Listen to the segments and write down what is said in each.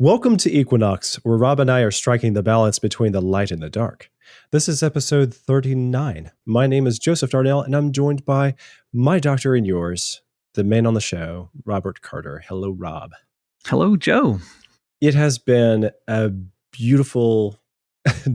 Welcome to Equinox, where Rob and I are striking the balance between the light and the dark. This is episode 39. My name is Joseph Darnell, and I'm joined by my doctor and yours, the man on the show, Robert Carter. Hello, Rob. Hello, Joe. It has been a beautiful,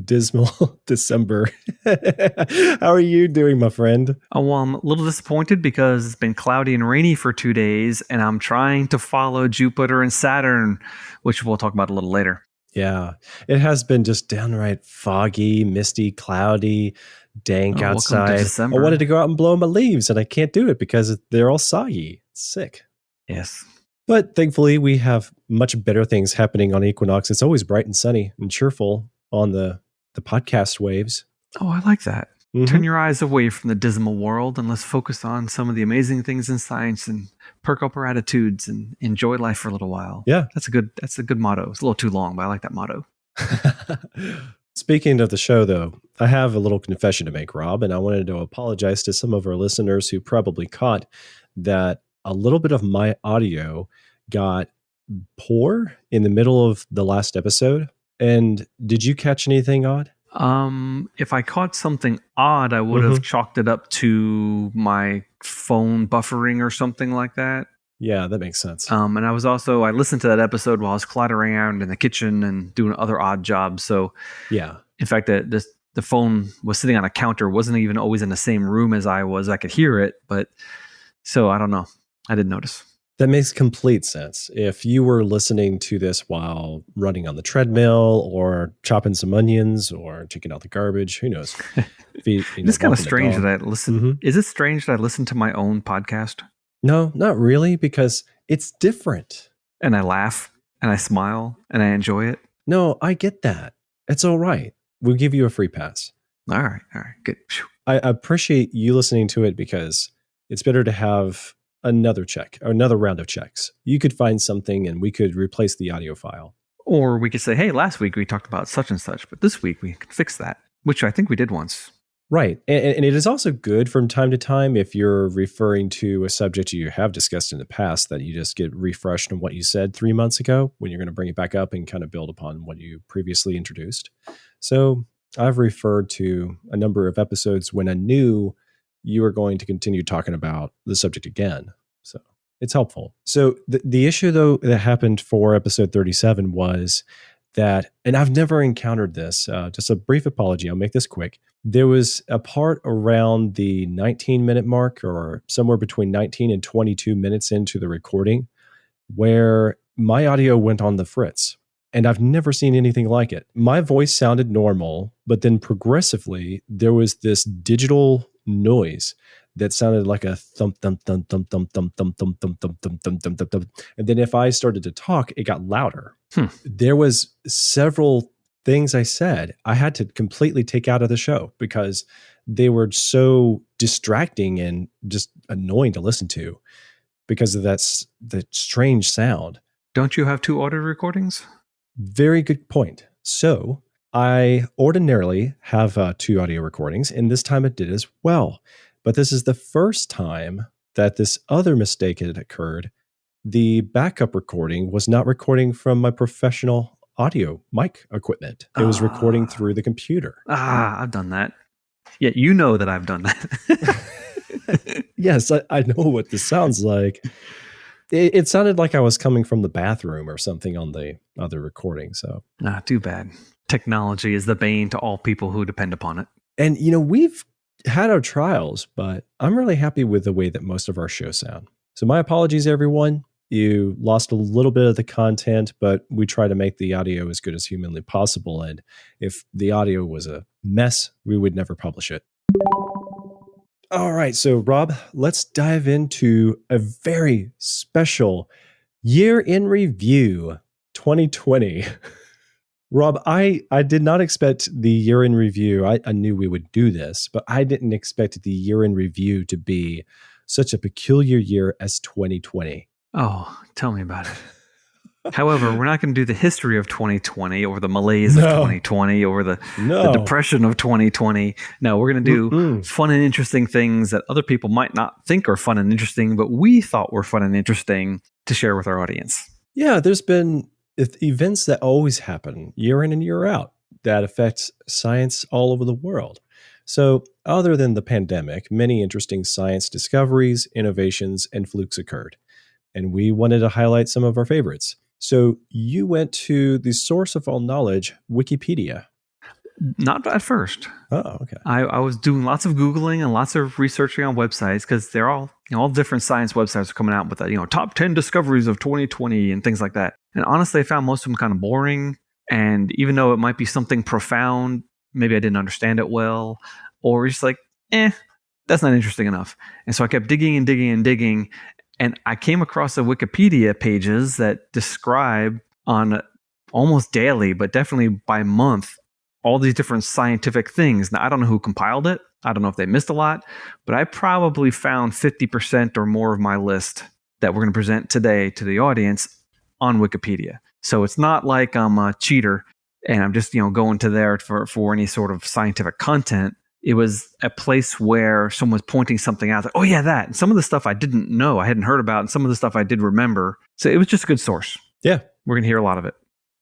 dismal December. How are you doing, my friend? Oh, well, I'm a little disappointed because it's been cloudy and rainy for 2 days, and I'm trying to follow Jupiter and Saturn, which we'll talk about a little later. Yeah, it has been just downright foggy, misty, cloudy, dank outside. I wanted to go out and blow my leaves, and I can't do it because they're all soggy. It's sick. Yes. But thankfully, we have much better things happening on Equinox. It's always bright and sunny and cheerful on the podcast waves. Oh, I like that. Mm-hmm. Turn your eyes away from the dismal world and let's focus on some of the amazing things in science and perk up our attitudes and enjoy life for a little while. Yeah. That's a good motto. It's a little too long, but I like that motto. Speaking of the show, though, I have a little confession to make, Rob, and I wanted to apologize to some of our listeners who probably caught that a little bit of my audio got poor in the middle of the last episode. And did you catch anything odd? If I caught something odd, I would have chalked it up to my phone buffering or something like that. Yeah, that makes sense. And I listened to that episode while I was clattering around in the kitchen and doing other odd jobs. So yeah, in fact, the phone was sitting on a counter, wasn't even always in the same room as I was. I could hear it, but so I don't know. I didn't notice. That makes complete sense. If you were listening to this while running on the treadmill or chopping some onions or taking out the garbage, who knows? It's kind of strange that I listen. Mm-hmm. Is it strange that I listen to my own podcast? No, not really, because it's different. And I laugh and I smile and I enjoy it. No, I get that. It's all right. We'll give you a free pass. All right. Good. I appreciate you listening to it because it's better to have another check or another round of checks. You could find something and we could replace the audio file. Or we could say, hey, last week we talked about such and such, but this week we can fix that, which I think we did once. Right. And it is also good from time to time if you're referring to a subject you have discussed in the past that you just get refreshed on what you said 3 months ago when you're going to bring it back up and kind of build upon what you previously introduced. So I've referred to a number of episodes when I knew you are going to continue talking about the subject again. So it's helpful. So the issue, though, that happened for episode 37 was that, and I've never encountered this, just a brief apology, I'll make this quick. There was a part around the 19-minute mark or somewhere between 19 and 22 minutes into the recording where my audio went on the fritz. And I've never seen anything like it. My voice sounded normal, but then progressively there was this digital noise that sounded like a thump thump thump thump thump thump thump thump thump thump thump thump thump thump thump. And then if I started to talk, it got louder. There was several things I said I had to completely take out of the show because they were so distracting and just annoying to listen to because of the strange sound. Don't you have 2 audio recordings? Very good point. So I ordinarily have 2 audio recordings, and this time it did as well. But this is the first time that this other mistake had occurred. The backup recording was not recording from my professional audio mic equipment. It was recording through the computer. I've done that. Yeah, you know that I've done that. Yes, I know what this sounds like. It sounded like I was coming from the bathroom or something on the other recording. So, too bad. Technology is the bane to all people who depend upon it. And, we've had our trials, but I'm really happy with the way that most of our shows sound. So my apologies, everyone. You lost a little bit of the content, but we try to make the audio as good as humanly possible. And if the audio was a mess, we would never publish it. All right. So, Rob, let's dive into a very special year in review 2020. Rob, I did not expect the year in review. I knew we would do this, but I didn't expect the year in review to be such a peculiar year as 2020. Oh, tell me about it. However, we're not going to do the history of 2020 or the malaise of 2020 or the depression of 2020. No, we're going to do fun and interesting things that other people might not think are fun and interesting, but we thought were fun and interesting to share with our audience. Yeah, there's been events that always happen year in and year out that affect science all over the world. So, other than the pandemic, many interesting science discoveries, innovations, and flukes occurred. And we wanted to highlight some of our favorites. So, you went to the source of all knowledge, Wikipedia. Not at first. Oh, okay. I was doing lots of Googling and lots of researching on websites because they're all, all different science websites are coming out with that, top 10 discoveries of 2020 and things like that. And honestly, I found most of them kind of boring. And even though it might be something profound, maybe I didn't understand it well, or just like, that's not interesting enough. And so I kept digging and digging and digging. And I came across the Wikipedia pages that describe on almost daily, but definitely by month, all these different scientific things. Now, I don't know who compiled it. I don't know if they missed a lot, but I probably found 50% or more of my list that we're going to present today to the audience on Wikipedia. So it's not like I'm a cheater and I'm just, going to there for any sort of scientific content. It was a place where someone was pointing something out. Like, oh yeah, that. And some of the stuff I didn't know, I hadn't heard about, and some of the stuff I did remember. So it was just a good source. Yeah. We're going to hear a lot of it.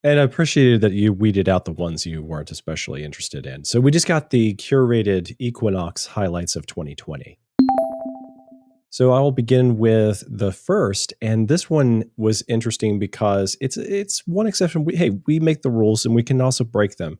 And I appreciated that you weeded out the ones you weren't especially interested in. So we just got the curated equinox highlights of 2020. So I will begin with the first, and this one was interesting because it's one exception. We make the rules and we can also break them.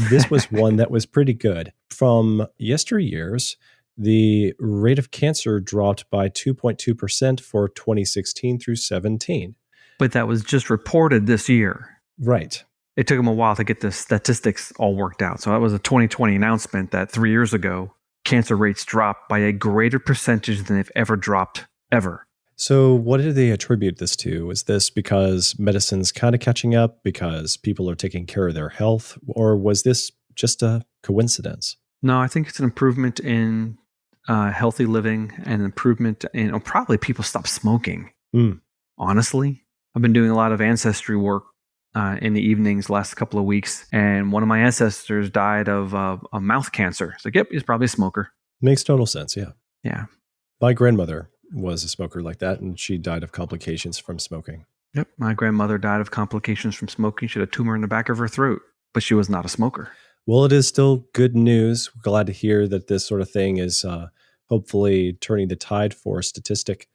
This was one that was pretty good. From yesteryears, the rate of cancer dropped by 2.2% for 2016 through 17. But that was just reported this year. Right. It took them a while to get the statistics all worked out. So that was a 2020 announcement that 3 years ago, cancer rates dropped by a greater percentage than they've ever dropped, ever. So what did they attribute this to? Is this because medicine's kind of catching up, because people are taking care of their health, or was this just a coincidence? No, I think it's an improvement in healthy living and an improvement in, probably people stop smoking. Honestly, I've been doing a lot of ancestry work in the evenings last couple of weeks, and one of my ancestors died of a mouth cancer. It's like, yep, he's probably a smoker. Makes total sense, yeah. Yeah. My grandmother was a smoker like that, and she died of complications from smoking. Yep, my grandmother died of complications from smoking. She had a tumor in the back of her throat, but she was not a smoker. Well, it is still good news. We're glad to hear that this sort of thing is hopefully turning the tide for a statistic.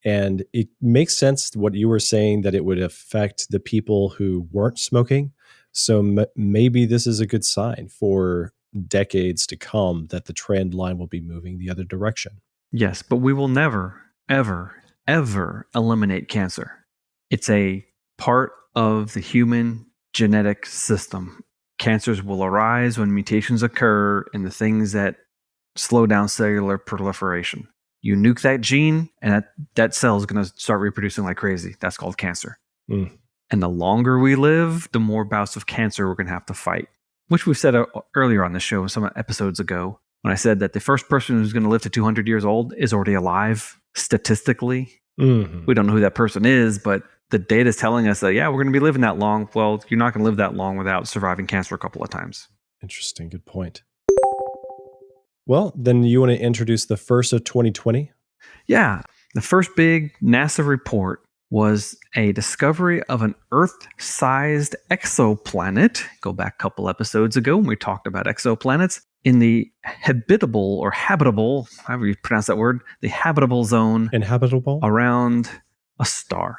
And it makes sense what you were saying, that it would affect the people who weren't smoking. So maybe this is a good sign for decades to come that the trend line will be moving the other direction. Yes, but we will never, ever, ever eliminate cancer. It's a part of the human genetic system. Cancers will arise when mutations occur in the things that slow down cellular proliferation. You nuke that gene, and that cell is going to start reproducing like crazy. That's called cancer. And the longer we live, the more bouts of cancer we're going to have to fight, which we've said earlier on the show, some episodes ago, when I said that the first person who's going to live to 200 years old is already alive statistically. We don't know who that person is, but the data is telling us that, yeah, we're going to be living that long. Well, you're not going to live that long without surviving cancer a couple of times. Interesting. Good point. Well, then you want to introduce the first of 2020? Yeah. The first big NASA report was a discovery of an Earth-sized exoplanet. Go back a couple episodes ago when we talked about exoplanets in the habitable, however you pronounce that word, the habitable zone. Inhabitable? Around a star.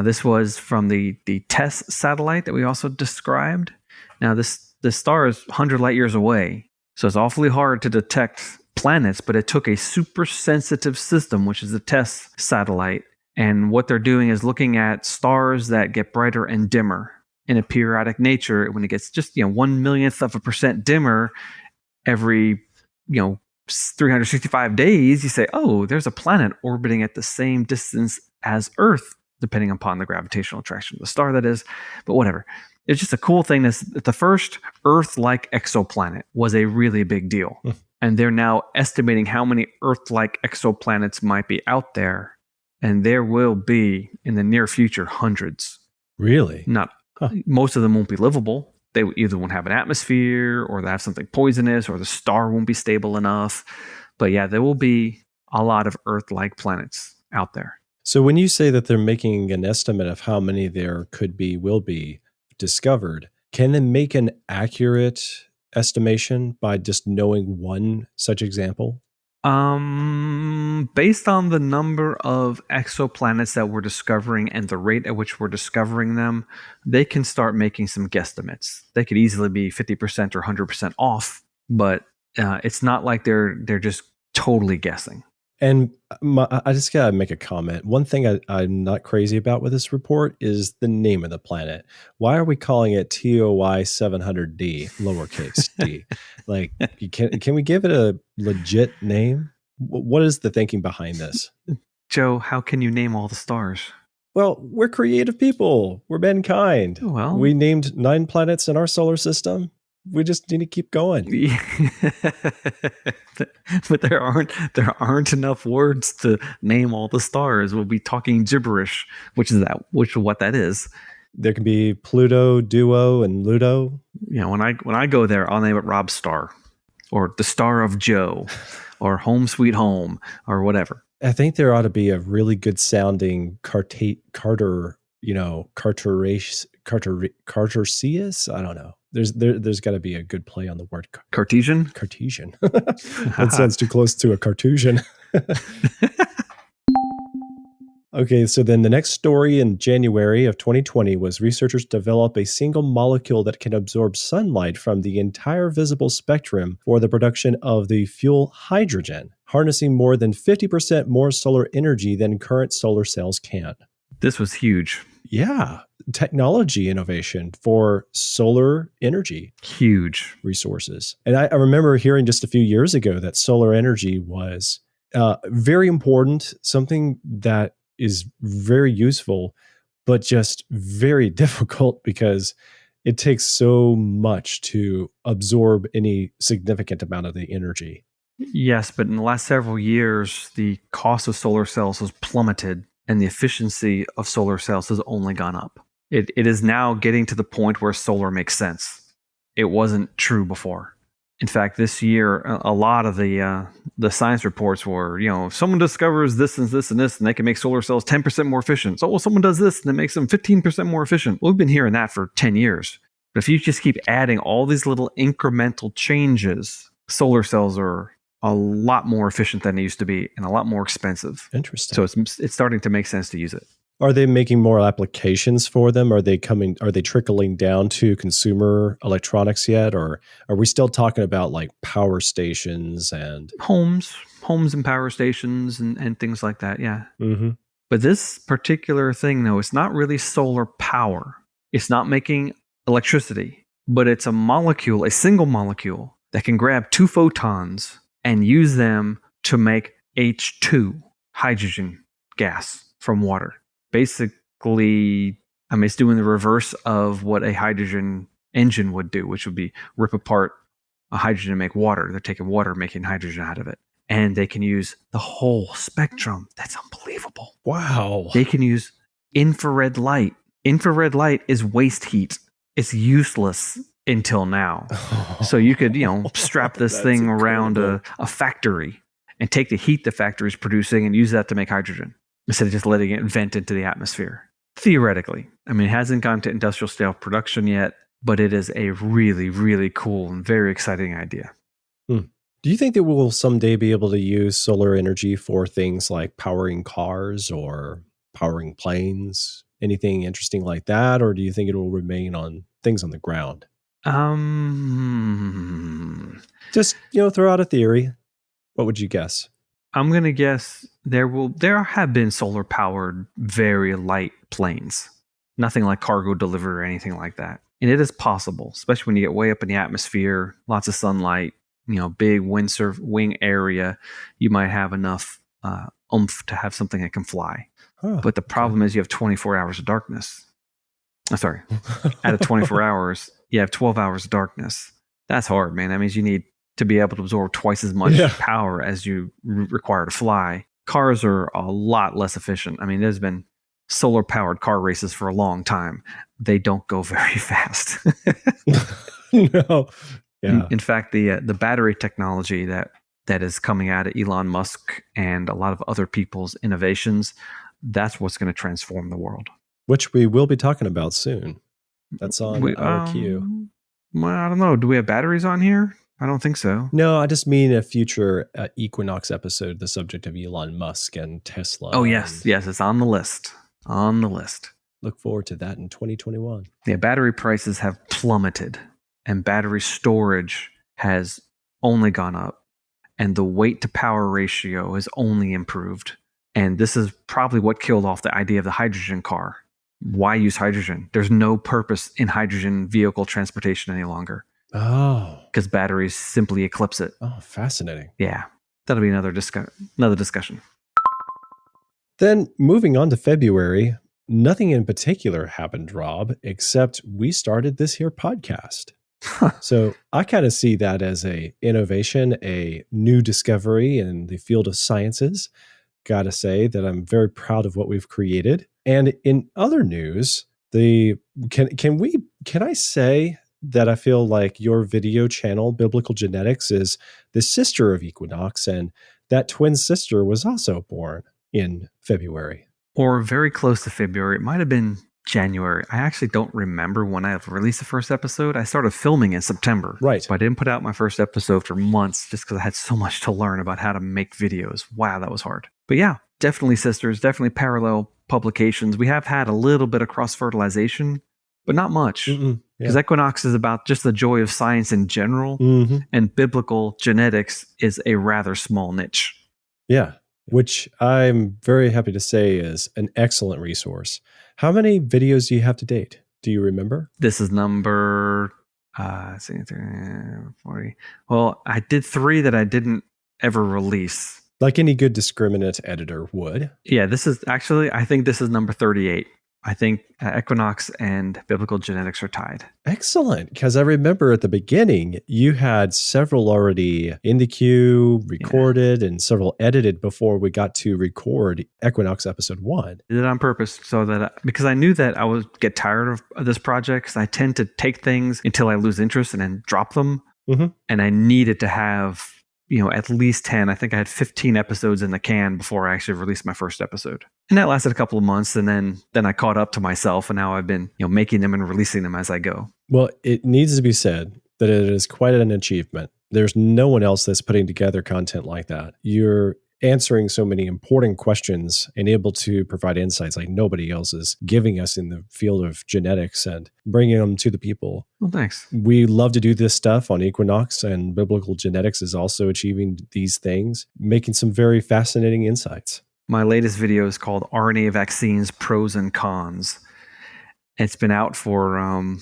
This was from the TESS satellite that we also described. Now, this star is 100 light years away. So it's awfully hard to detect planets, but it took a super sensitive system, which is the TESS satellite. And what they're doing is looking at stars that get brighter and dimmer in a periodic nature. When it gets just 1/1,000,000% dimmer every 365 days, you say, oh, there's a planet orbiting at the same distance as Earth, depending upon the gravitational attraction of the star, that is. But whatever. It's just a cool thing that the first Earth-like exoplanet was a really big deal. And they're now estimating how many Earth-like exoplanets might be out there. And there will be, in the near future, hundreds. Really? Most of them won't be livable. They either won't have an atmosphere, or they have something poisonous, or the star won't be stable enough. But yeah, there will be a lot of Earth-like planets out there. So when you say that they're making an estimate of how many there could be, will be discovered, can they make an accurate estimation by just knowing one such example? Based on the number of exoplanets that we're discovering and the rate at which we're discovering them, they can start making some guesstimates. They could easily be 50% or 100% off, but it's not like they're just totally guessing. And I just got to make a comment. One thing I'm not crazy about with this report is the name of the planet. Why are we calling it TOI 700D, lowercase d? Like, can we give it a legit name? What is the thinking behind this? Joe, how can you name all the stars? Well, we're creative people. We're mankind. Well, we named 9 planets in our solar system. We just need to keep going. But there aren't enough words to name all the stars. We'll be talking gibberish, which is what that is. There can be Pluto, Duo, and Ludo. When I go there, I'll name it Rob Star, or the Star of Joe, or Home Sweet Home, or whatever. I think there ought to be a really good sounding Cartercius. I don't know. There's got to be a good play on the word Cartesian. That sounds too close to a Cartesian. Okay, so then the next story in January of 2020 was researchers develop a single molecule that can absorb sunlight from the entire visible spectrum for the production of the fuel hydrogen, harnessing more than 50% more solar energy than current solar cells can. This was huge. Yeah, technology innovation for solar energy. Huge resources. And I remember hearing just a few years ago that solar energy was very important, something that is very useful, but just very difficult because it takes so much to absorb any significant amount of the energy. Yes, but in the last several years, the cost of solar cells has plummeted and the efficiency of solar cells has only gone up. It is now getting to the point where solar makes sense. It wasn't true before. In fact, this year, a lot of the science reports were, if someone discovers this and this and this, and they can make solar cells 10% more efficient. So, someone does this and it makes them 15% more efficient. Well, we've been hearing that for 10 years. But if you just keep adding all these little incremental changes, solar cells are a lot more efficient than they used to be and a lot more expensive. Interesting. So it's starting to make sense to use it. Are they making more applications for them? Are they trickling down to consumer electronics yet? Or are we still talking about like power stations and homes and power stations and things like that? Yeah. Mm-hmm. But this particular thing, though, it's not really solar power. It's not making electricity, but it's a single molecule that can grab 2 photons and use them to make H2, hydrogen gas from water. Basically, it's doing the reverse of what a hydrogen engine would do, which would be rip apart a hydrogen to make water. They're taking water, making hydrogen out of it. And they can use the whole spectrum. That's unbelievable. Wow. They can use infrared light. Infrared light is waste heat. It's useless until now. So you could, strap this thing around a factory and take the heat the factory is producing and use that to make hydrogen, instead of just letting it vent into the atmosphere. Theoretically. It hasn't gone to industrial scale production yet, but it is a really, really cool and very exciting idea. Do you think that we'll someday be able to use solar energy for things like powering cars or powering planes? Anything interesting like that? Or do you think it will remain on things on the ground? Just, throw out a theory. What would you guess? I'm going to guess there have been solar powered, very light planes. Nothing like cargo delivery or anything like that. And it is possible, especially when you get way up in the atmosphere, lots of sunlight, big wing area, you might have enough oomph to have something that can fly. But the problem is you have 24 hours of darkness. Sorry. Out of 24 hours, you have 12 hours of darkness. That's hard, man. That means you need to be able to absorb twice as much power as you require to fly. Cars are a lot less efficient. There's been solar-powered car races for a long time. They don't go very fast. No. Yeah. In fact, the battery technology that is coming out of Elon Musk and a lot of other people's innovations, that's what's going to transform the world. Which we will be talking about soon. That's on our queue. Well, I don't know. Do we have batteries on here? I don't think so. No, I just mean a future Equinox episode, the subject of Elon Musk and Tesla. Oh, yes. Yes, it's on the list. On the list. Look forward to that in 2021. Yeah, battery prices have plummeted and battery storage has only gone up. And the weight to power ratio has only improved. And this is probably what killed off the idea of the hydrogen car. Why use hydrogen? There's no purpose in hydrogen vehicle transportation any longer. Oh. Because batteries simply eclipse it. Oh, fascinating. Yeah. That'll be another discussion. Then moving on to February, nothing in particular happened, Rob, except we started this here podcast. So I kind of see that as a innovation, a new discovery in the field of sciences. Gotta say that I'm very proud of what we've created. And in other news, can I say that I feel like your video channel, Biblical Genetics, is the sister of Equinox, and that twin sister was also born in February. Or very close to February. It might have been January. I actually don't remember when I released the first episode. I started filming in September. Right. But I didn't put out my first episode for months just because I had so much to learn about how to make videos. Wow, that was hard. But yeah, definitely sisters, definitely parallel publications. We have had a little bit of cross-fertilization, but not much. Because Equinox is about just the joy of science in general, and biblical genetics is a rather small niche. Yeah, which I'm very happy to say is an excellent resource. How many videos do you have to date? Do you remember? This is number 40. Well, I did 3 that I didn't ever release. Like any good discriminant editor would. Yeah, this is actually, I think this is number 38. I think Equinox and Biblical Genetics are tied. Excellent. Because I remember at the beginning, you had several already in the queue, recorded, and several edited before we got to record Equinox episode 1. I did it on purpose so that, because I knew that I would get tired of this project, because I tend to take things until I lose interest and then drop them. And I needed to have, at least 10. I think I had 15 episodes in the can before I actually released my first episode. And that lasted a couple of months. And then I caught up to myself, and now I've been, making them and releasing them as I go. Well, it needs to be said that it is quite an achievement. There's no one else that's putting together content like that. You're answering so many important questions and able to provide insights like nobody else is giving us in the field of genetics and bringing them to the people. Well, thanks. We love to do this stuff on Equinox, and Biblical Genetics is also achieving these things, making some very fascinating insights. My latest video is called RNA Vaccines, Pros and Cons. It's been out for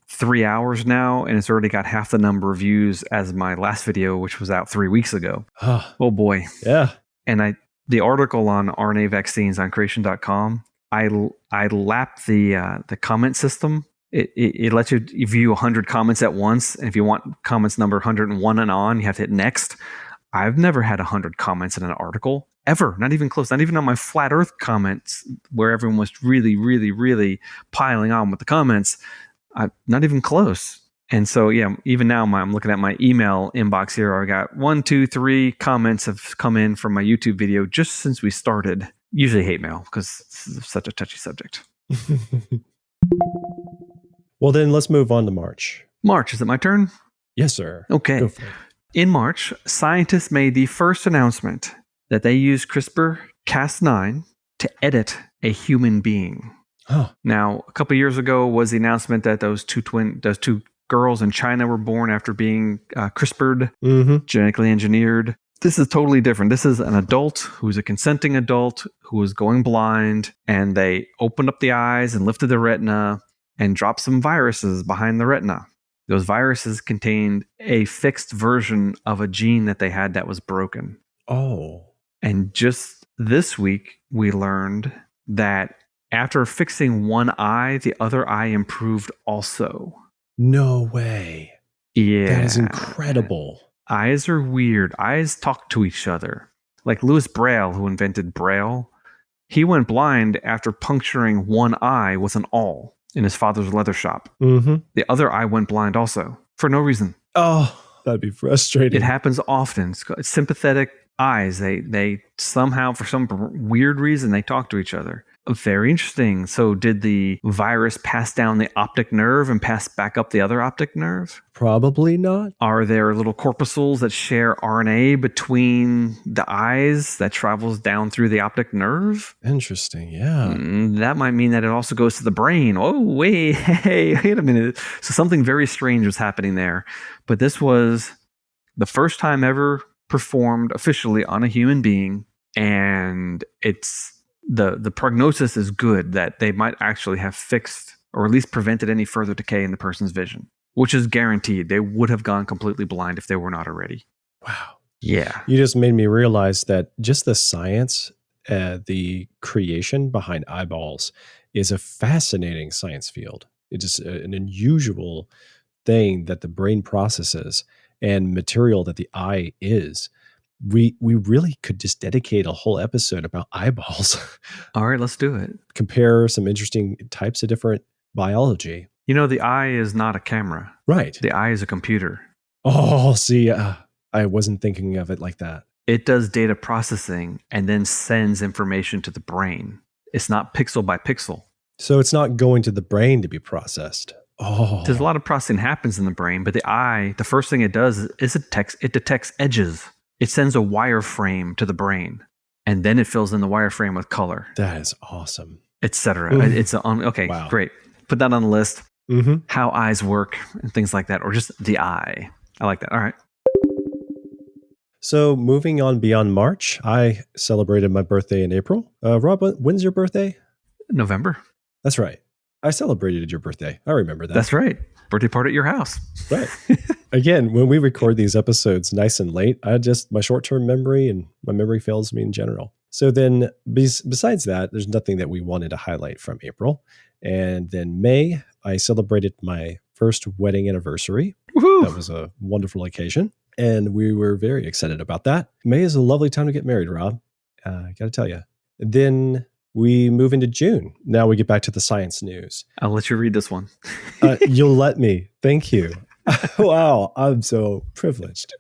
3 hours now, and it's already got half the number of views as my last video, which was out 3 weeks ago. Oh boy. Yeah. And the article on RNA Vaccines on creation.com, I lapped the comment system. It lets you view 100 comments at once. And if you want comments number 101 and on, you have to hit next. I've never had 100 comments in an article ever, not even close, not even on my flat earth comments where everyone was really, really, really piling on with the comments. Not even close. And so, yeah, even now I'm looking at my email inbox here. I got 1, 2, 3 comments have come in from my YouTube video just since we started. Usually hate mail because it's such a touchy subject. Well, then let's move on to March. March, is it my turn? Yes, sir. Okay. Go for it. In March, scientists made the first announcement that they used CRISPR-Cas9 to edit a human being. Oh. Now, a couple of years ago was the announcement that those two girls in China were born after being CRISPR'd, genetically engineered. This is totally different. This is an adult who's a consenting adult who was going blind, and they opened up the eyes and lifted the retina and dropped some viruses behind the retina. Those viruses contained a fixed version of a gene that they had that was broken. Oh. And just this week, we learned that after fixing one eye, the other eye improved also. No way. Yeah. That is incredible. Eyes are weird. Eyes talk to each other. Like Louis Braille, who invented Braille, he went blind after puncturing one eye with an awl in his father's leather shop. The other eye went blind also, for no reason. Oh, that'd be frustrating. It happens often. It's sympathetic eyes. They somehow, for some weird reason, they talk to each other. Very interesting. So did the virus pass down the optic nerve and pass back up the other optic nerve? Probably not. Are there little corpuscles that share RNA between the eyes that travels down through the optic nerve? Interesting, yeah. That might mean that it also goes to the brain. Oh, wait a minute. So something very strange was happening there. But this was the first time ever performed officially on a human being, and it's the prognosis is good that they might actually have fixed or at least prevented any further decay in the person's vision, which is guaranteed. They would have gone completely blind if they were not already. Wow. Yeah. You just made me realize that just the science, the creation behind eyeballs is a fascinating science field. It is an unusual thing that the brain processes and material that the eye is. We really could just dedicate a whole episode about eyeballs. All right, let's do it. Compare some interesting types of different biology. You know, the eye is not a camera. Right. The eye is a computer. Oh, see, I wasn't thinking of it like that. It does data processing and then sends information to the brain. It's not pixel by pixel. So it's not going to the brain to be processed. Oh. There's a lot of processing happens in the brain, but the eye, the first thing it does is it detects edges. It sends a wireframe to the brain, and then it fills in the wireframe with color. That is awesome. Etc. It's okay, wow. Great. Put that on the list. Mm-hmm. How eyes work and things like that, or just the eye. I like that. All right. So moving on beyond March, I celebrated my birthday in April. Rob, when's your birthday? November. That's right. I celebrated your birthday. I remember that. That's right. Birthday party at your house. Right. Again, when we record these episodes nice and late, my short-term memory and my memory fails me in general. So then besides that, there's nothing that we wanted to highlight from April. And then May, I celebrated my first wedding anniversary. Woo-hoo! That was a wonderful occasion. And we were very excited about that. May is a lovely time to get married, Rob. I got to tell you. Then we move into June. Now we get back to the science news. I'll let you read this one. You'll let me. Thank you. Wow, I'm so privileged.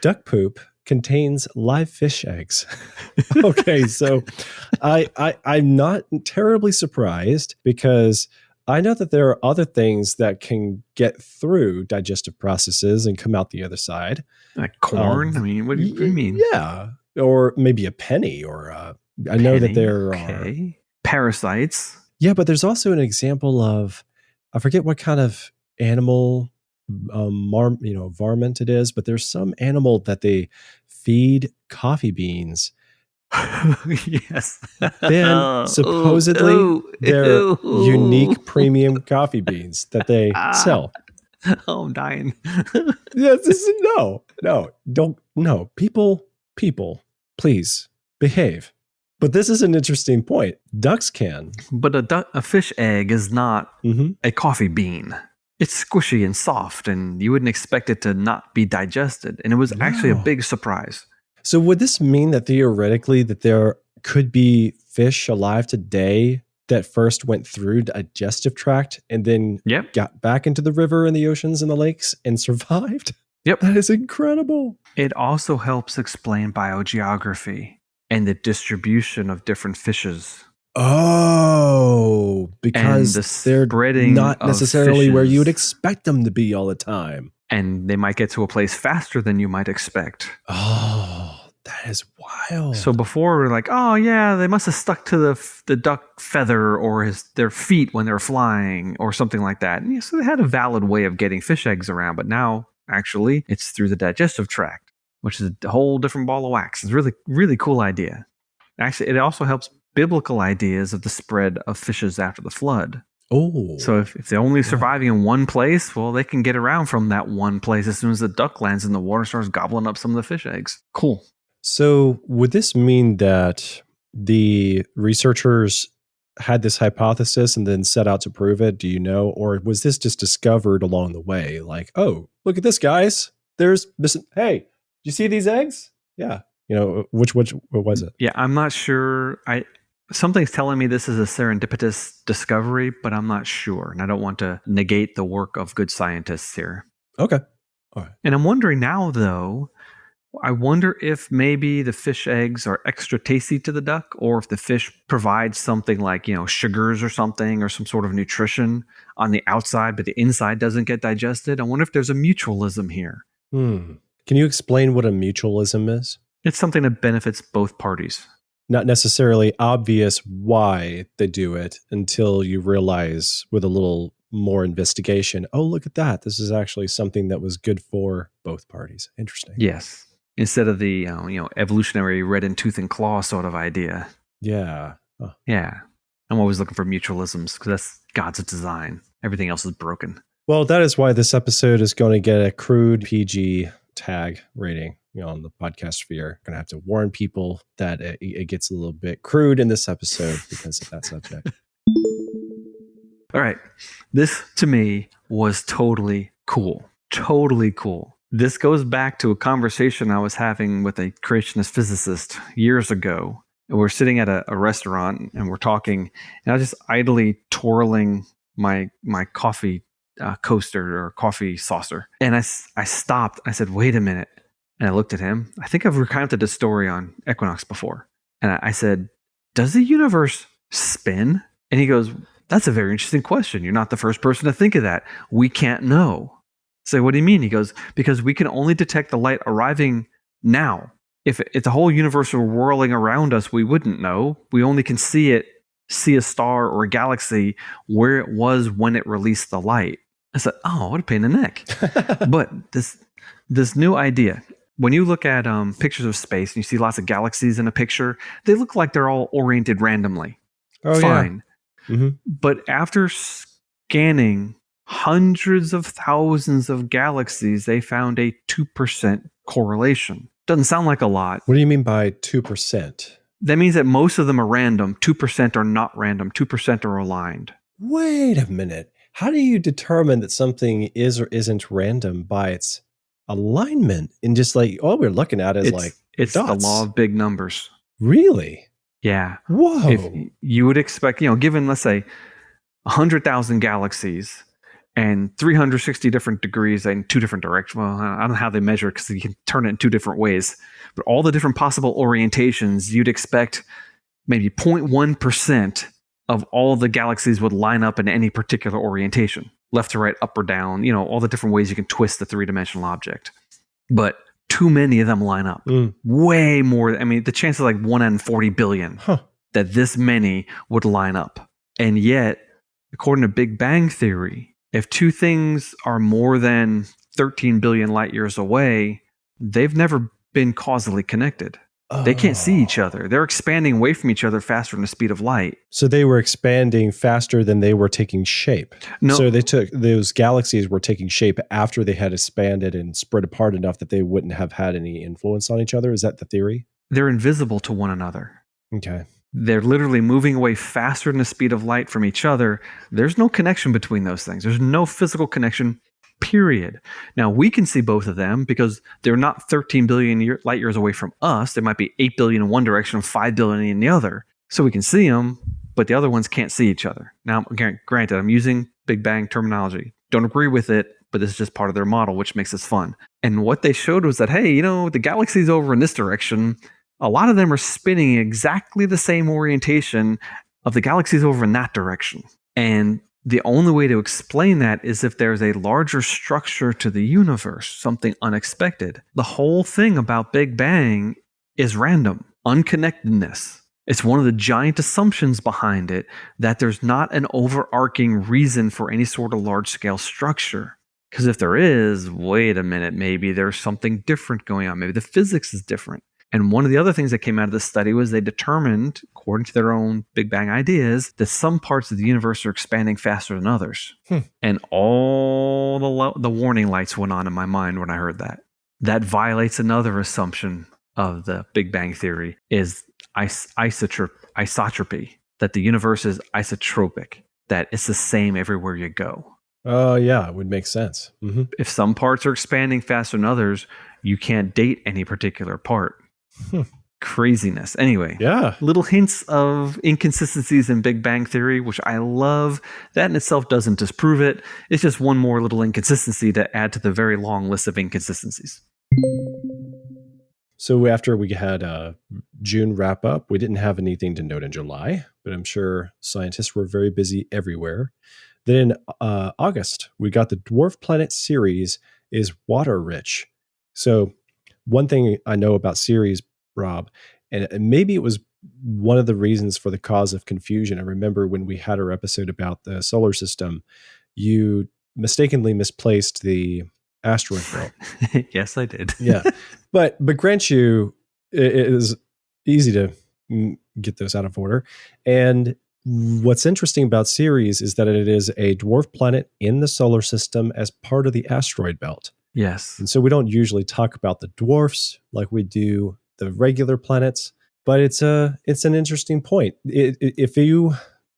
Duck poop contains live fish eggs. Okay, so I'm not terribly surprised because I know that there are other things that can get through digestive processes and come out the other side. Like corn? I mean, what do you mean? Yeah, or maybe a penny or I know that there are parasites. Yeah, but there's also an example of, I forget what kind of animal, varmint it is, but there's some animal that they feed coffee beans. Yes. Then supposedly they're unique premium coffee beans that they sell. Oh, I'm dying. Yes, no. People, please behave. But this is an interesting point. Ducks can. But a fish egg is not a coffee bean. It's squishy and soft, and you wouldn't expect it to not be digested. And it was actually a big surprise. So would this mean that theoretically that there could be fish alive today that first went through the digestive tract and then got back into the river and the oceans and the lakes and survived? Yep. That is incredible. It also helps explain biogeography and the distribution of different fishes. Oh, because they're not necessarily where you would expect them to be all the time. And they might get to a place faster than you might expect. Oh, that is wild. So before we're like, oh yeah, they must have stuck to the duck feather or their feet when they're flying or something like that. And so they had a valid way of getting fish eggs around. But now, actually, it's through the digestive tract, which is a whole different ball of wax. It's a really, really cool idea. Actually, it also helps biblical ideas of the spread of fishes after the flood. Oh. So if they're only surviving in one place, well, they can get around from that one place as soon as the duck lands in the water, starts gobbling up some of the fish eggs. Cool. So would this mean that the researchers had this hypothesis and then set out to prove it? Do you know? Or was this just discovered along the way? Like, oh, look at this, guys. There's this. Hey, you see these eggs? Yeah. What was it? Yeah, I'm not sure. Something's telling me this is a serendipitous discovery, but I'm not sure. And I don't want to negate the work of good scientists here. Okay. All right. And I'm wondering now, though, I wonder if maybe the fish eggs are extra tasty to the duck, or if the fish provides something like, sugars or something, or some sort of nutrition on the outside, but the inside doesn't get digested. I wonder if there's a mutualism here. Can you explain what a mutualism is? It's something that benefits both parties. Not necessarily obvious why they do it until you realize with a little more investigation, oh, look at that. This is actually something that was good for both parties. Interesting. Yes. Instead of the evolutionary red in tooth and claw sort of idea. Yeah. Huh. Yeah. I'm always looking for mutualisms because that's God's design. Everything else is broken. Well, that is why this episode is going to get a crude PG tag rating on the podcast sphere. Going to have to warn people that it gets a little bit crude in this episode because of that subject. All right. This to me was totally cool. Totally cool. This goes back to a conversation I was having with a creationist physicist years ago. We're sitting at a restaurant and we're talking, and I was just idly twirling my coffee coaster or coffee saucer. And I stopped. I said, wait a minute. And I looked at him. I think I've recounted this story on Equinox before. And I said, does the universe spin? And he goes, that's a very interesting question. You're not the first person to think of that. We can't know. So what do you mean? He goes, because we can only detect the light arriving now. If the whole universe were whirling around us, we wouldn't know. We only can see a star or a galaxy where it was when it released the light. I said, oh, what a pain in the neck. But this new idea, when you look at pictures of space and you see lots of galaxies in a picture, they look like they're all oriented randomly. Oh, fine. Yeah. Mm-hmm. But after scanning hundreds of thousands of galaxies, they found a 2% correlation. Doesn't sound like a lot. What do you mean by 2%? That means that most of them are random. 2% are not random. 2% are aligned. Wait a minute. How do you determine that something is or isn't random by its alignment? And just like, all we're looking at is it's dots. The law of big numbers. Really? Yeah. Whoa. If you would expect, given, let's say, 100,000 galaxies and 360 different degrees in two different directions. Well, I don't know how they measure it because you can turn it in two different ways. But all the different possible orientations, you'd expect maybe 0.1% of all the galaxies would line up in any particular orientation. Left to right, up or down, all the different ways you can twist the three-dimensional object. But too many of them line up. Way more. I mean, the chance is like 1 in 40 billion that this many would line up. And yet, according to Big Bang Theory, if two things are more than 13 billion light years away, they've never been causally connected. They can't see each other. They're expanding away from each other faster than the speed of light. So they were expanding faster than they were taking shape. No. So those galaxies were taking shape after they had expanded and spread apart enough that they wouldn't have had any influence on each other. Is that the theory? They're invisible to one another. Okay. They're literally moving away faster than the speed of light from each other. There's no connection between those things. There's no physical connection, period. Now, we can see both of them because they're not 13 billion light years away from us. There might be 8 billion in one direction and 5 billion in the other. So we can see them, but the other ones can't see each other. Now, granted, I'm using Big Bang terminology. Don't agree with it, but this is just part of their model, which makes this fun. And what they showed was that, hey, the galaxies over in this direction, a lot of them are spinning exactly the same orientation of the galaxies over in that direction. And the only way to explain that is if there's a larger structure to the universe, something unexpected. The whole thing about Big Bang is random, unconnectedness. It's one of the giant assumptions behind it that there's not an overarching reason for any sort of large-scale structure. Because if there is, wait a minute, maybe there's something different going on. Maybe the physics is different. And one of the other things that came out of this study was they determined, according to their own Big Bang ideas, that some parts of the universe are expanding faster than others. And all the warning lights went on in my mind when I heard that. That violates another assumption of the Big Bang Theory, is isotropy, that the universe is isotropic, that it's the same everywhere you go. Oh, yeah, it would make sense. Mm-hmm. If some parts are expanding faster than others, you can't date any particular part. Craziness. Anyway, yeah. Little hints of inconsistencies in Big Bang Theory, which I love. That in itself doesn't disprove it. It's just one more little inconsistency to add to the very long list of inconsistencies. So after we had a June wrap up, we didn't have anything to note in July, but I'm sure scientists were very busy everywhere. Then in August, we got the dwarf planet Ceres is water rich. So one thing I know about Ceres, Rob, and maybe it was one of the reasons for the cause of confusion. I remember when we had our episode about the solar system, you mistakenly misplaced the asteroid belt. Yes, I did. Yeah. But grant you, it is easy to get those out of order. And what's interesting about Ceres is that it is a dwarf planet in the solar system as part of the asteroid belt. Yes. And so we don't usually talk about the dwarfs like we do the regular planets, but it's an interesting point.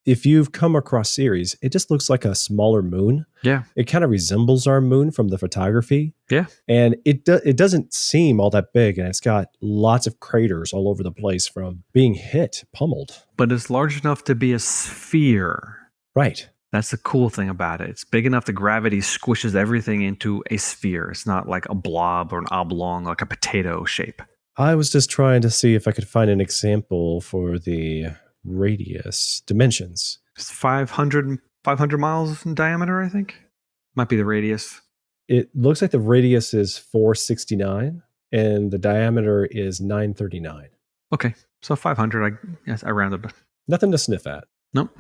If you've come across Ceres, it just looks like a smaller moon. Yeah. It kind of resembles our moon from the photography. Yeah. And it doesn't seem all that big, and it's got lots of craters all over the place from being hit, pummeled. But it's large enough to be a sphere. Right. That's the cool thing about it. It's big enough that gravity squishes everything into a sphere. It's not like a blob or an oblong, like a potato shape. I was just trying to see if I could find an example for the radius dimensions. It's 500 miles in diameter, I think. Might be the radius. It looks like the radius is 469 and the diameter is 939. Okay, so 500, I rounded. Nothing to sniff at. Nope.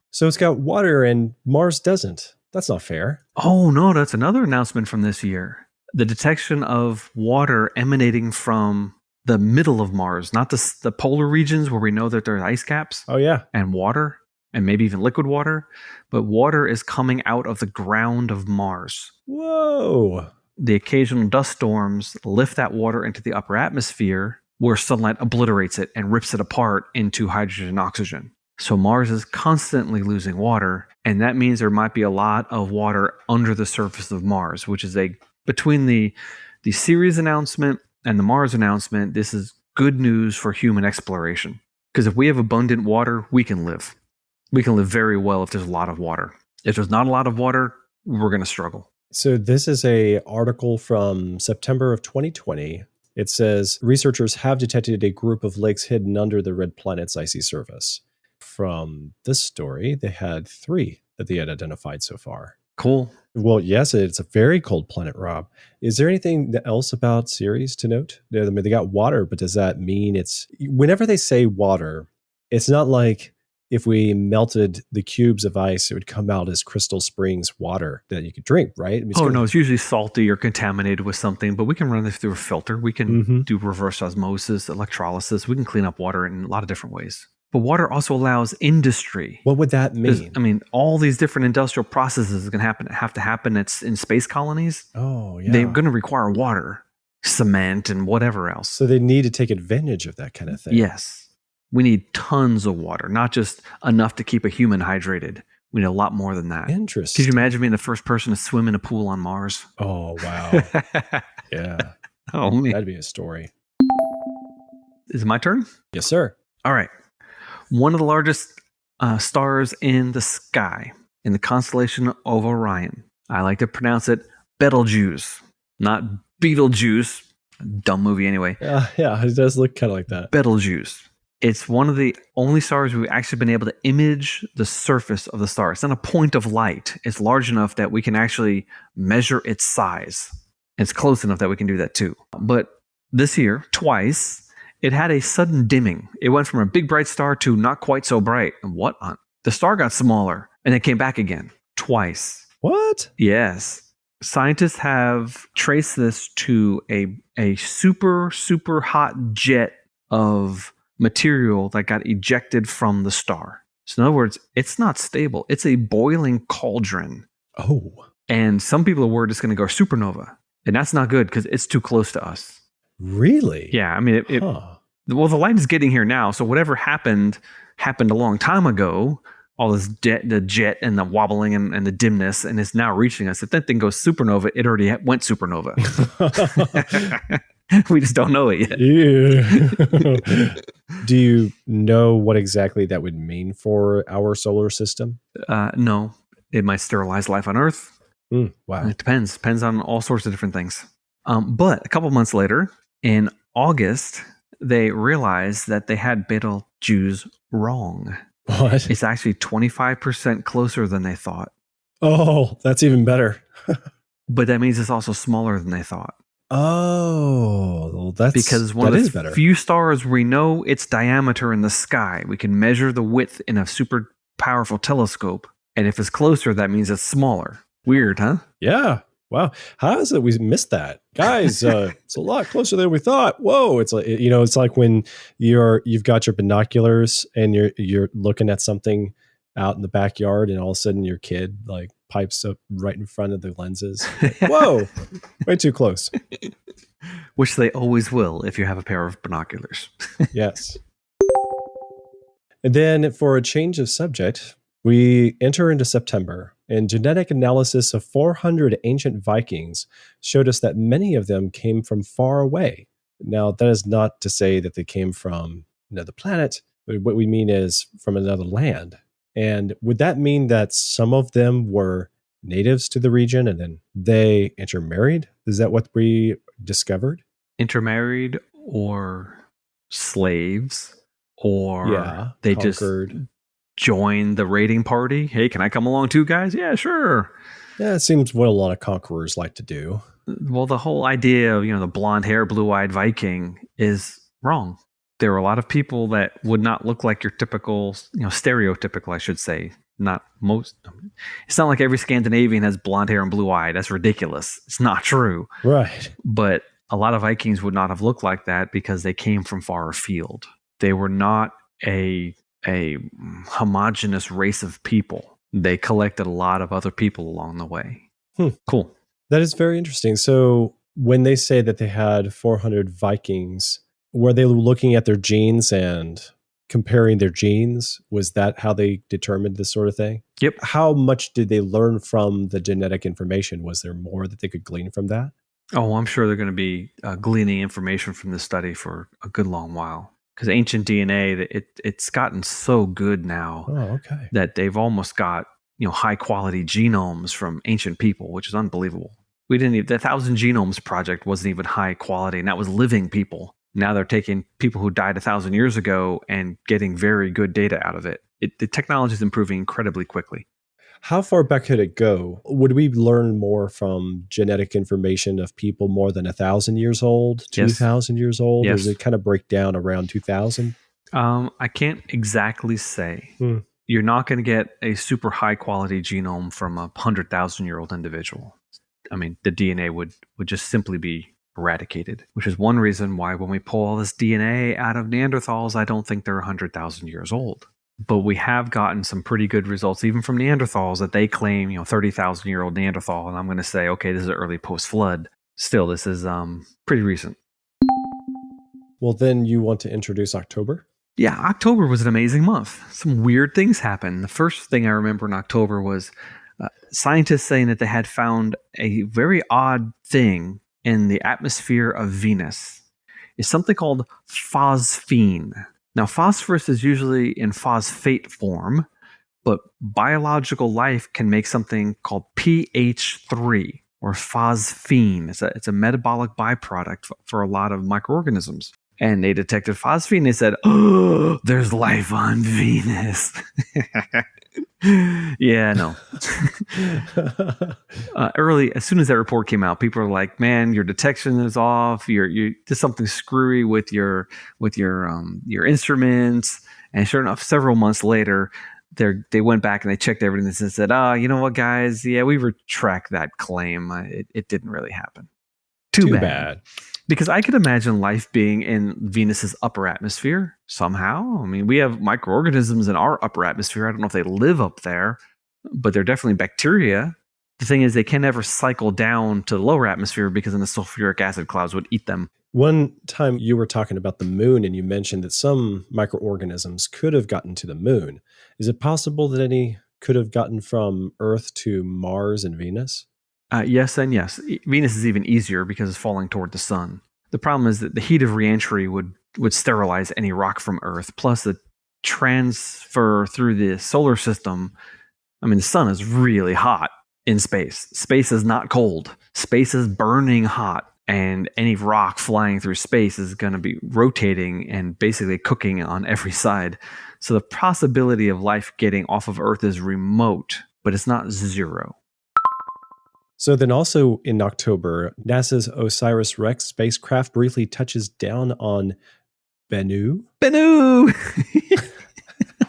So it's got water and Mars doesn't. That's not fair. Oh, no, that's another announcement from this year. The detection of water emanating from the middle of Mars, not the polar regions where we know that there's ice caps. Oh, yeah. And water, and maybe even liquid water. But water is coming out of the ground of Mars. Whoa. The occasional dust storms lift that water into the upper atmosphere where sunlight obliterates it and rips it apart into hydrogen and oxygen. So Mars is constantly losing water, and that means there might be a lot of water under the surface of Mars, which is between the Ceres announcement and the Mars announcement, this is good news for human exploration. Because if we have abundant water, we can live. We can live very well if there's a lot of water. If there's not a lot of water, we're going to struggle. So this is an article from September of 2020. It says, researchers have detected a group of lakes hidden under the red planet's icy surface. From this story, they had 3 that they had identified so far. Cool. Well, yes, it's a very cold planet, Rob. Is there anything else about Ceres to note? I mean, they got water, but does that mean whenever they say water, it's not like if we melted the cubes of ice, it would come out as Crystal Springs water that you could drink, right? I mean, no, it's usually salty or contaminated with something, but we can run this through a filter. We can do reverse osmosis, electrolysis. We can clean up water in a lot of different ways. But water also allows industry. What would that mean? I mean, all these different industrial processes are going to have to happen in space colonies. Oh, yeah. They're going to require water, cement, and whatever else. So they need to take advantage of that kind of thing. Yes. We need tons of water, not just enough to keep a human hydrated. We need a lot more than that. Interesting. Could you imagine being the first person to swim in a pool on Mars? Oh, wow. Yeah. Oh, man. That'd be a story. Is it my turn? Yes, sir. All right. One of the largest stars in the sky, in the constellation of Orion. I like to pronounce it Beetle Juice, not Beetle Juice. Dumb movie anyway. Yeah, it does look kind of like that. Beetle Juice. It's one of the only stars we've actually been able to image the surface of the star. It's not a point of light. It's large enough that we can actually measure its size. It's close enough that we can do that too. But this year, twice, it had a sudden dimming. It went from a big bright star to not quite so bright. And the star got smaller and it came back again twice. What? Yes. Scientists have traced this to a super, super hot jet of material that got ejected from the star. So in other words, it's not stable. It's a boiling cauldron. Oh. And some people are worried it's going to go supernova. And that's not good because it's too close to us. Really? Yeah, I mean, well, the light is getting here now, so whatever happened a long time ago. All this the jet and the wobbling and the dimness, and it's now reaching us. If that thing goes supernova, it already went supernova. We just don't know it yet. Yeah. Do you know what exactly that would mean for our solar system? No, it might sterilize life on Earth. Wow. It depends on all sorts of different things. But a couple months later, in August, they realized that they had Beetle Juice wrong. What? It's actually 25% closer than they thought. Oh, that's even better. But that means it's also smaller than they thought. Oh, well, because one of the few stars we know its diameter in the sky. We can measure the width in a super powerful telescope. And if it's closer, that means it's smaller. Weird, huh? Yeah. Wow. How is it we missed that? Guys, it's a lot closer than we thought. Whoa. It's like, it's like when you've got your binoculars and you're looking at something out in the backyard and all of a sudden your kid like pipes up right in front of the lenses. Like, whoa, way too close. Which they always will if you have a pair of binoculars. Yes. And then for a change of subject, we enter into September, and genetic analysis of 400 ancient Vikings showed us that many of them came from far away. Now, that is not to say that they came from another planet, but what we mean is from another land. And would that mean that some of them were natives to the region and then they intermarried? Is that what we discovered? Intermarried or slaves, or they conquered. Just joined the raiding party. Hey, can I come along too, guys? Yeah, sure. Yeah, it seems what a lot of conquerors like to do. Well, the whole idea of, the blonde hair, blue-eyed Viking is wrong. There are a lot of people that would not look like your typical, stereotypical, I should say. Not most. It's not like every Scandinavian has blonde hair and blue eye. That's ridiculous. It's not true. Right. But a lot of Vikings would not have looked like that because they came from far afield. They were not a homogenous race of people. They collected a lot of other people along the way. Cool. That is very interesting. So when they say that they had 400 Vikings, were they looking at their genes and comparing their genes? Was that how they determined this sort of thing? Yep. How much did they learn from the genetic information? Was there more that they could glean from that? Oh, I'm sure they're going to be gleaning information from this study for a good long while. Because ancient DNA, it's gotten so good now that they've almost got high quality genomes from ancient people, which is unbelievable. The 1,000 Genomes project wasn't even high quality, and that was living people. Now they're taking people who died 1,000 years ago and getting very good data out of it. The technology is improving incredibly quickly. How far back could it go? Would we learn more from genetic information of people more than 1,000 years old, 2,000 years old? Yes. Or does it kind of break down around 2,000? I can't exactly say. You're not going to get a super high quality genome from a 100,000-year-old individual. I mean, the DNA would just simply be eradicated, which is one reason why when we pull all this DNA out of Neanderthals, I don't think they're 100,000 years old. But we have gotten some pretty good results, even from Neanderthals, that they claim, 30,000-year-old Neanderthal. And I'm going to say, okay, this is early post-flood. Still, this is pretty recent. Well, then you want to introduce October? Yeah, October was an amazing month. Some weird things happened. The first thing I remember in October was scientists saying that they had found a very odd thing in the atmosphere of Venus. It's something called phosphine. Now, phosphorus is usually in phosphate form, but biological life can make something called pH3 or phosphine. It's a metabolic byproduct for a lot of microorganisms. And they detected phosphine. They said, "Oh, there's life on Venus." Yeah, no. Early, as soon as that report came out, people were like, "Man, your detection is off. You did something screwy with your instruments." And sure enough, several months later, they went back and they checked everything and said, you know what, guys? Yeah, we retract that claim. It didn't really happen. Too bad. Because I could imagine life being in Venus's upper atmosphere somehow. I mean, we have microorganisms in our upper atmosphere. I don't know if they live up there, but they're definitely bacteria. The thing is, they can never cycle down to the lower atmosphere because then the sulfuric acid clouds would eat them. One time you were talking about the moon and you mentioned that some microorganisms could have gotten to the moon. Is it possible that any could have gotten from Earth to Mars and Venus? Yes and yes. Venus is even easier because it's falling toward the sun. The problem is that the heat of reentry would sterilize any rock from Earth. Plus, the transfer through the solar system. I mean, the sun is really hot in space. Space is not cold. Space is burning hot. And any rock flying through space is going to be rotating and basically cooking on every side. So the possibility of life getting off of Earth is remote, but it's not zero. So then also in October, NASA's OSIRIS-REx spacecraft briefly touches down on Bennu. Bennu!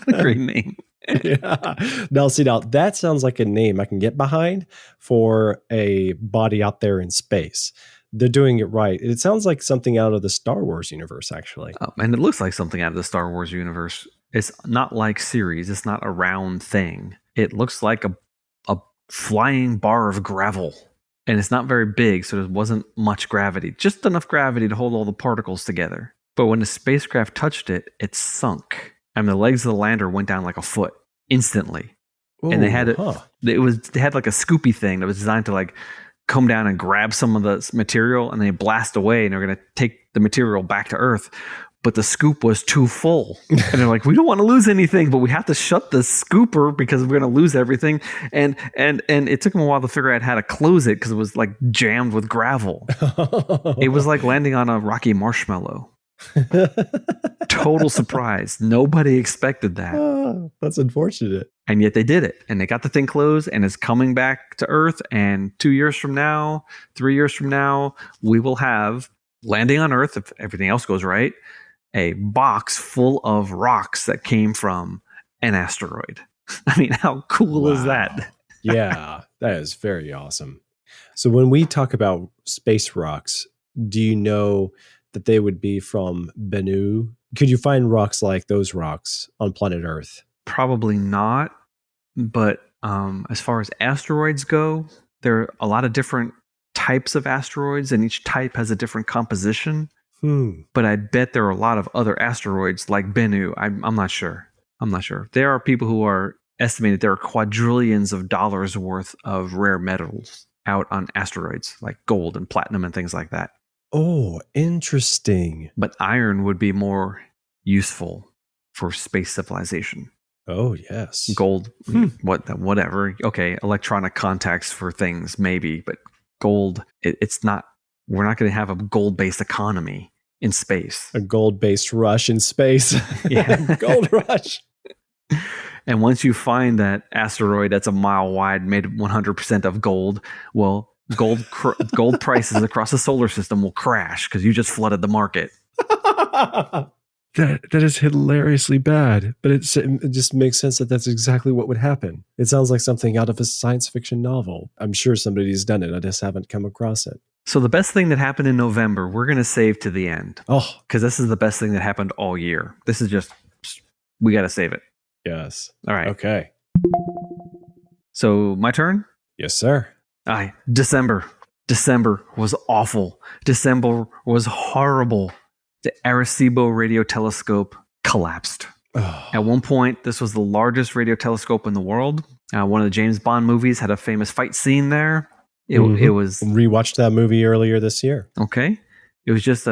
What a great name. Yeah. Now, that sounds like a name I can get behind for a body out there in space. They're doing it right. It sounds like something out of the Star Wars universe, actually. And it looks like something out of the Star Wars universe. It's not like Ceres. It's not a round thing. It looks like a flying bar of gravel. And it's not very big, so there wasn't much gravity. Just enough gravity to hold all the particles together. But when the spacecraft touched it, it sunk. And the legs of the lander went down like a foot instantly. Ooh, and they had they had like a scoopy thing that was designed to like come down and grab some of the material, and they blast away, and they're going to take the material back to Earth. But the scoop was too full. And they're like, we don't want to lose anything, but we have to shut the scooper because we're going to lose everything. And it took them a while to figure out how to close it because it was like jammed with gravel. It was like landing on a rocky marshmallow. Total surprise. Nobody expected that. That's unfortunate. And yet they did it. And they got the thing closed, and it's coming back to Earth. And 2 years from now, 3 years from now, we will have landing on Earth, if everything else goes right, a box full of rocks that came from an asteroid. I mean, how cool is that? Yeah, that is very awesome. So when we talk about space rocks, do you know that they would be from Bennu? Could you find rocks like those rocks on planet Earth? Probably not. But as far as asteroids go, there are a lot of different types of asteroids, and each type has a different composition. But I bet there are a lot of other asteroids like Bennu. I'm not sure. There are people who are estimating there are quadrillions of dollars worth of rare metals out on asteroids, like gold and platinum and things like that. Oh, interesting. But iron would be more useful for space civilization. Oh, yes. Gold, whatever. Okay, electronic contacts for things, maybe. But gold, it's not. We're not going to have a gold-based economy in space. A gold-based rush in space. Yeah. Gold rush. And once you find that asteroid that's a mile wide, made 100% of gold, well, gold prices across the solar system will crash because you just flooded the market. That is hilariously bad, but it just makes sense that that's exactly what would happen. It sounds like something out of a science fiction novel. I'm sure somebody's done it. I just haven't come across it. So the best thing that happened in November, we're going to save to the end. Oh, because this is the best thing that happened all year. This is just, we got to save it. Yes. All right. Okay. So my turn? Yes, sir. All right. December was awful. December was horrible. The Arecibo radio telescope collapsed. Oh. At one point, this was the largest radio telescope in the world. One of the James Bond movies had a famous fight scene there. It was rewatched that movie earlier this year. Okay. It was just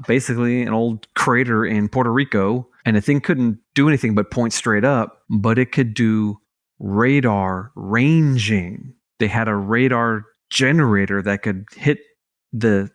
basically an old crater in Puerto Rico, and the thing couldn't do anything but point straight up, but it could do radar ranging. They had a radar generator that could hit the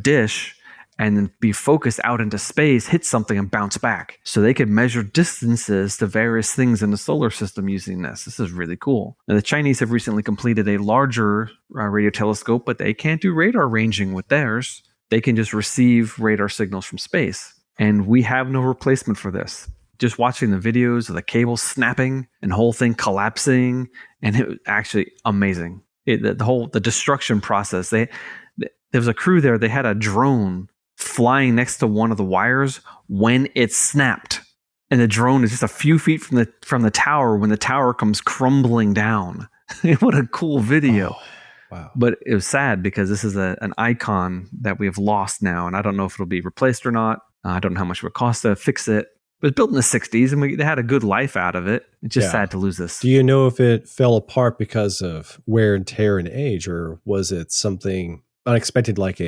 dish and then be focused out into space, hit something and bounce back. So they could measure distances to various things in the solar system using this. This is really cool. Now, the Chinese have recently completed a larger radio telescope, but they can't do radar ranging with theirs. They can just receive radar signals from space. And we have no replacement for this. Just watching the videos of the cable snapping and the whole thing collapsing, and it was actually amazing. The destruction process. There was a crew there. They had a drone flying next to one of the wires when it snapped, and the drone is just a few feet from the tower when the tower comes crumbling down. What a cool video. Oh, wow. But it was sad because this is an icon that we have lost now, and I don't know if it'll be replaced or not. I don't know how much it would cost to fix it. It was built in the 60s, and they had a good life out of it. It's just sad to lose this. Do you know if it fell apart because of wear and tear and age, or was it something unexpected like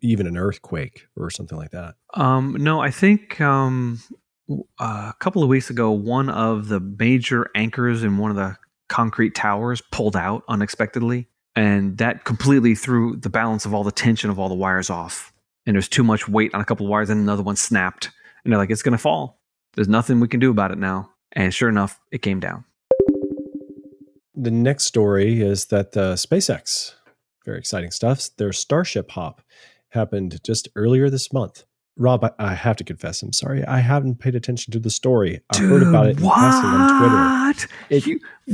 even an earthquake or something like that? No, I think a couple of weeks ago, one of the major anchors in one of the concrete towers pulled out unexpectedly, And that completely threw the balance of all the tension of all the wires off. And there's too much weight on a couple of wires, and another one snapped. And they're like, it's going to fall. There's nothing we can do about it now. And sure enough, it came down. The next story is that SpaceX, very exciting stuff, their Starship Hop happened just earlier this month. Rob, I have to confess, I'm sorry. I haven't paid attention to the story. I heard about it in passing on Twitter.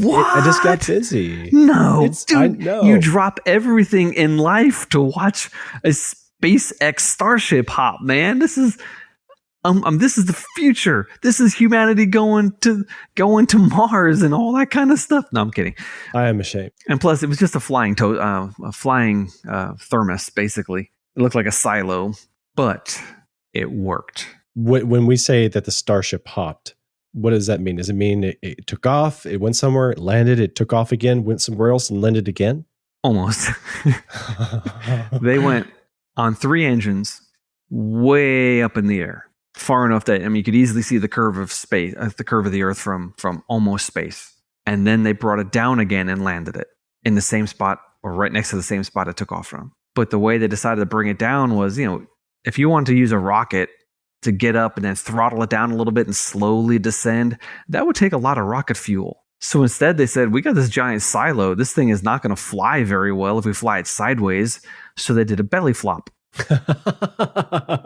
I just got busy. No, dude, you drop everything in life to watch a SpaceX Starship Hop, man. This is the future. This is humanity going to Mars and all that kind of stuff. No, I'm kidding. I am ashamed. And plus, it was just a flying thermos, basically. It looked like a silo, but it worked. When we say that the Starship hopped, what does that mean? Does it mean it took off, it went somewhere, it landed, it took off again, went somewhere else, and landed again? Almost. They went on 3 engines way up in the air, far enough that you could easily see the curve of space, the curve of the Earth from almost space. And then they brought it down again and landed it in the same spot, or right next to the same spot it took off from. But the way they decided to bring it down was, if you wanted to use a rocket to get up and then throttle it down a little bit and slowly descend, that would take a lot of rocket fuel. So instead they said, we got this giant silo. This thing is not going to fly very well if we fly it sideways. So they did a belly flop.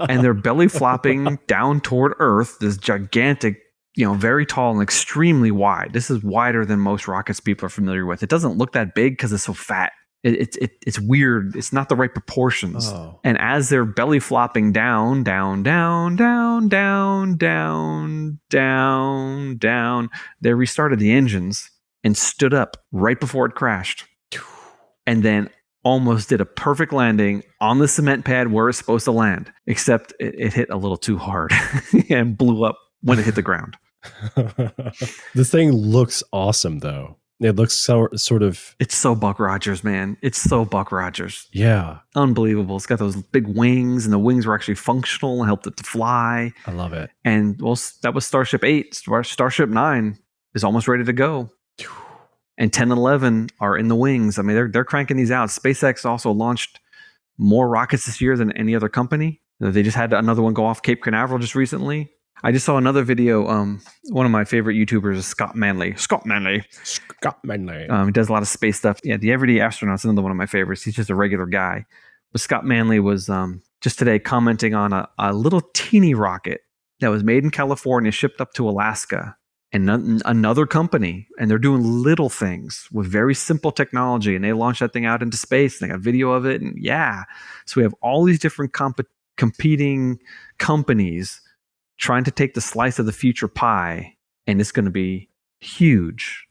And they're belly flopping down toward Earth, this gigantic, very tall and extremely wide. This is wider than most rockets people are familiar with. It doesn't look that big because it's so fat. It's weird. It's not the right proportions. Oh. And as they're belly flopping down, down, down, down, down, down, down, down, they restarted the engines and stood up right before it crashed. And then almost did a perfect landing on the cement pad where it's supposed to land, except it hit a little too hard and blew up when it hit the ground. This thing looks awesome, though. It looks sort of... It's so Buck Rogers, man. It's so Buck Rogers. Yeah. Unbelievable. It's got those big wings, and the wings were actually functional and helped it to fly. I love it. And, that was Starship 8. Starship 9 is almost ready to go. And 10 and 11 are in the wings. They're cranking these out. SpaceX also launched more rockets this year than any other company. They just had another one go off Cape Canaveral just recently. I just saw another video. One of my favorite YouTubers is Scott Manley. He does a lot of space stuff. Yeah, The Everyday Astronaut's another one of my favorites. He's just a regular guy. But Scott Manley was just today commenting on a little teeny rocket that was made in California, shipped up to Alaska, and another company. And they're doing little things with very simple technology. And they launched that thing out into space. And they got video of it. And yeah, so we have all these different competing companies trying to take the slice of the future pie, and it's going to be huge.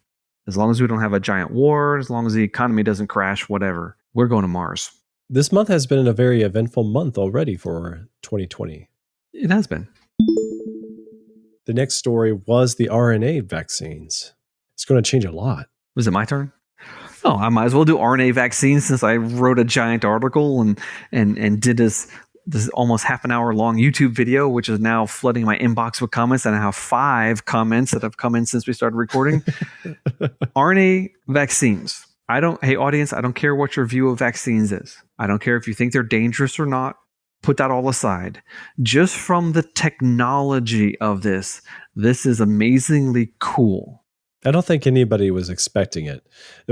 As long as we don't have a giant war, as long as the economy doesn't crash, whatever, we're going to Mars. This month has been a very eventful month already for 2020. It has been. The next story was the RNA vaccines. It's going to change a lot. Was it my turn? Oh, I might as well do RNA vaccines since I wrote a giant article and did this almost half an hour long YouTube video, which is now flooding my inbox with comments. And I have 5 comments that have come in since we started recording. RNA vaccines. Hey audience, I don't care what your view of vaccines is. I don't care if you think they're dangerous or not. Put that all aside. Just from the technology of this is amazingly cool. I don't think anybody was expecting it.